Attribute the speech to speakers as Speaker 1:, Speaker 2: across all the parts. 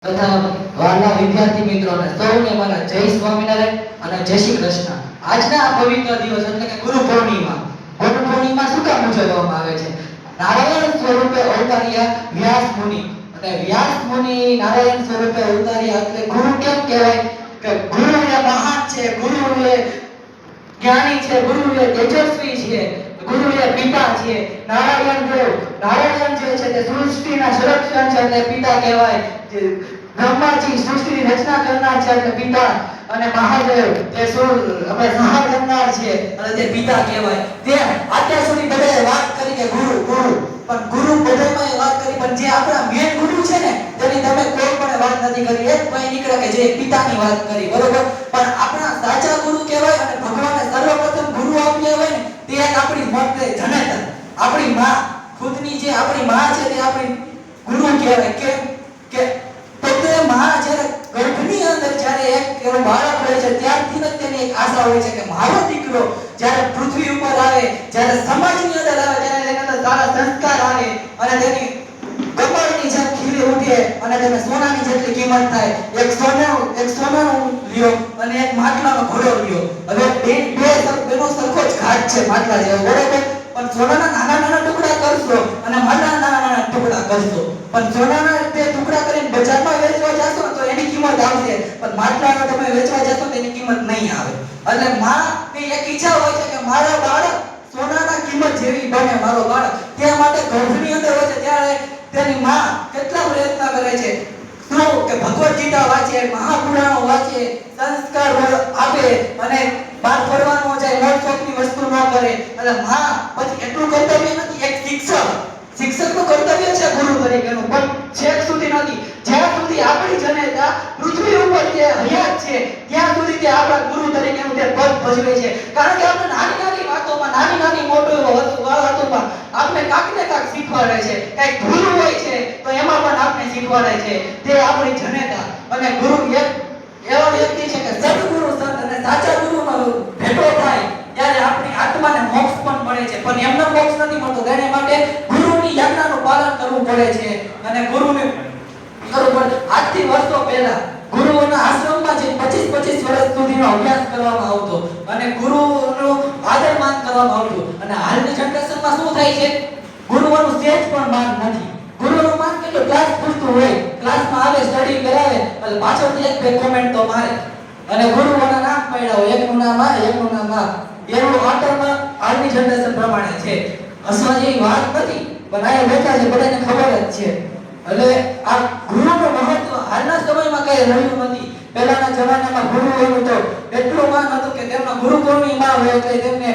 Speaker 1: તથા વાલા વિદ્યાર્થી મિત્રોને સૌને મારા જય સ્વામિનારાયણ અને જય શ્રી કૃષ્ણ. આજના આ પવિત્ર દિવસ એટલે કે ગુરુ પૂર્ણિમા. ગુરુ પૂર્ણિમા શું કામ ઉજવવામાં આવે છે? નારાયણ સ્વરૂપે અવતાર્યા વ્યાસ મુનિ. અને વ્યાસ મુનિ નારાયણ સ્વરૂપે અવતાર્યા એટલે ગુરુ કેમ કહેવાય? કે ગુરુ એ મહાન છે, ગુરુ એ જ્ઞાની છે, ગુરુ એ તેજસ્વી છે, ગુરુ એ પિતા છે. નારાયણ જે છે તે સૃષ્ટિના સંરક્ષણ છે એટલે પિતા કહેવાય. જે બ્રહ્માજી સૃષ્ટિની રચના કરનાર છે એટલે પિતા, અને મહાદેવ તે આપણે સહાય કરનાર છે અને તે પિતા કહેવાય. તે અત્યાર સુધી બધાએ વાત કરી કે ગુરુ ગુરુ, પણ ગુરુ બધામાં વાત કરી, પણ જે આપણા મેન ગુરુ છે ને તેની તમે કોઈ પણ વાત નથી કરી. એક ભાઈ નીકળે કે જે પિતાની વાત કરી, બરોબર, પણ આપણા સાચા ગુરુ કહેવાય અને ભગવાને સર્વપ્રથમ ગુરુ આપ્યા હોય ને તે એક આપણી માતે જનતા, આપણી માં ખુદની જે આપણી માં છે તે આપણી ગુરુ કહેવાય. કે પોતે માં જ્યારે ગર્ભની અંદર જ્યારે એક એનો બાળક રહે છે ત્યારથી જ તેની એક આશા હોય છે કે મારો દીકરો જ્યારે પૃથ્વી ઉપર આવે, જ્યારે સમાજની અંદર આવે, ત્યારે તેના અંદર સારા સંસ્કાર આવે અને તેની કમળની જેમ ખીલી ઉઠે અને તેને સોનાની જેટલી કિંમત થાય. એક સોનાનું લ્યો અને એક માટલાનો ઘોડો લ્યો. હવે બેનો સરખો જ ઘાટ છે માટલા જેવો, બરોબર, પણ સોનાના નાના નાના ટુકડા કરશો અને માટલાના નાના નાના ટુકડા કરશો, પણ સોનાના તે ટુકડા કરીને બજારમાં વેચવા જશો તો એની કિંમત આવશે, પણ માટલાનો તમે વેચવા જશો તો એની કિંમત નહીં આવે. એટલે માની એક ઈચ્છા હોય છે કે મારા બાળક સોનાના કિંમત જેવી બને, મારો બાળક. તે માટે ગર્ભની અંદર હોય છે ત્યારે તેની માં કેટલા પ્રયત્ન કરે છે, શું કે ભગવદ ગીતા વાંચે, મહાપુરાણો વાંચે, સંસ્કાર આપે અને બહાર ફરવાનો જાય, મોજ શોખની વસ્તુ ન કરે. એટલે માં પછી એટલું કર્તવ્ય નથી. એક શિક્ષકનું કર્તવ્ય છે ગુરુ તરીકેનું, પણ છેક સુધી નથી. જ્યાં સુધી આપણી જનતા પૃથ્વી ઉપર જે હયાત છે ત્યાં સુધી તે આપણા ગુરુ તરીકેનું તે પદ ભજવે છે. કારણ કે આપણે નાની નાની વાતોમાં, નાની વાતોમાં આપણે કાંક ને કાંક શીખવાડે છે. કંઈક ભૂલ હોય છે તો એમાં પણ આપણે શીખવાડે છે. તે આપણી જનતા. અને ગુરુ એક એવા વ્યક્તિ છે કે સદગુરુ સંત અને સાચા ગુરુનો ભેટો થાય ત્યારે આપણી આત્માને મોક્ષ પણ મળે છે. પણ એમનો મોક્ષ નથી મળતો, તેના માટે ગુરુની આજ્ઞાનું પાલન કરવું પડે છે. અને ગુરુને બરોબર આજથી વર્ષો પહેલા ગુરુઓના આશ્રમમાં જે 25 વર્ષ સુધીનો અભ્યાસ કરવામાં આવતો અને ગુરુનો આદર માન કરવામાં આવતું. અને હાલની જનરેશનમાં શું થાય છે? ગુરુઓનું સહેજ પણ માન નથી. ગુરુનું માન કેટલું ક્લાસ પૂરતું હોય, ક્લાસમાં આવે, સ્ટડી કરાવે, એટલે પાછળથી એક બે કોમેન્ટ તો મારે અને ગુરુઓના નામ પડ્યા હોય, એકનું નામ આ, એકનું નામ આ. એવું આટરમાં હાલની જનરેશન પ્રમાણે છે. હસવા જેવી વાત નથી, પણ આ બેઠા છે બધાને ખબર જ છે. એટલે આ ગુરુનું મહત્વ હાલના સમયમાં કઈ રહ્યું નથી. પહેલાના જમાનામાં ગુરુઓનું તો એટલું માન હતું કે તેમના ગુરુ પૂર્ણિમા હોય એટલે તેમને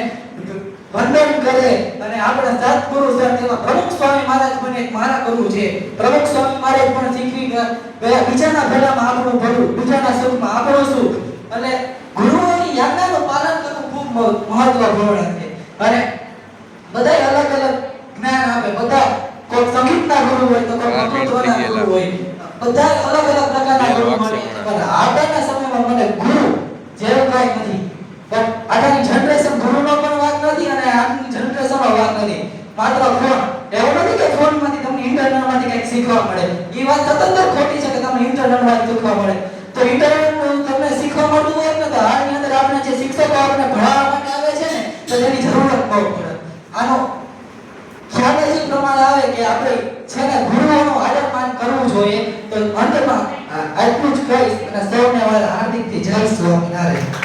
Speaker 1: વંદન કરે. અને આપણા સદગુરુ સંત એવા પ્રમુખ સ્વામી મહારાજ પણ એક મારા ગુરુ છે. પ્રમુખ સ્વામી મહારાજ પણ શીખવી ગયા બીજાના ભલામાં આપણું ભલું, બીજાના સુખમાં આપણું સુખ. અને ગુરુઓની આજ્ઞાનું પાલન કરવું ખૂબ મહત્વપૂર્ણ છે. અને બધાય અલગ અલગ જ્ઞાન આપે. બધા કોઈ સંગીતના ગુરુ હોય તો કોઈ વક્તૃત્વના ગુરુ હોય, બધા અલગ અલગ પ્રકારના ગુરુ મળે. પણ આજના સમયમાં મને ગુરુ જેવું કાંઈ નથી. પણ આજની જનરેશન ગુરુનો પણ વાત નથી અને આજની જનરેશનનો વાત નથી. માત્ર ફોન. એવું નથી કે ફોનમાંથી તમને ઇન્ટરનેટમાંથી કંઈક શીખવા મળે. એ વાત સતત ખોટી છે કે તમને ઇન્ટરનેટમાંથી શીખવા મળે. તો ઇન્ટરનેટ તમને શીખવા મળતું હોય ને તો આની અંદર આપણે જે શિક્ષકો આપણે ભણાવવા માટે આવે છે ને તો તેની જરૂરત બહુ પડે. આનો ખ્યાલ જ પ્રમાણે આવે કે આપણે છે ને ગુરુઓનું આદર માન કરવું જોઈએ. તો અંતમાં આટલું જ કહીશ અને સૌને હાર્દિકથી જય સ્વામિનારાયણ.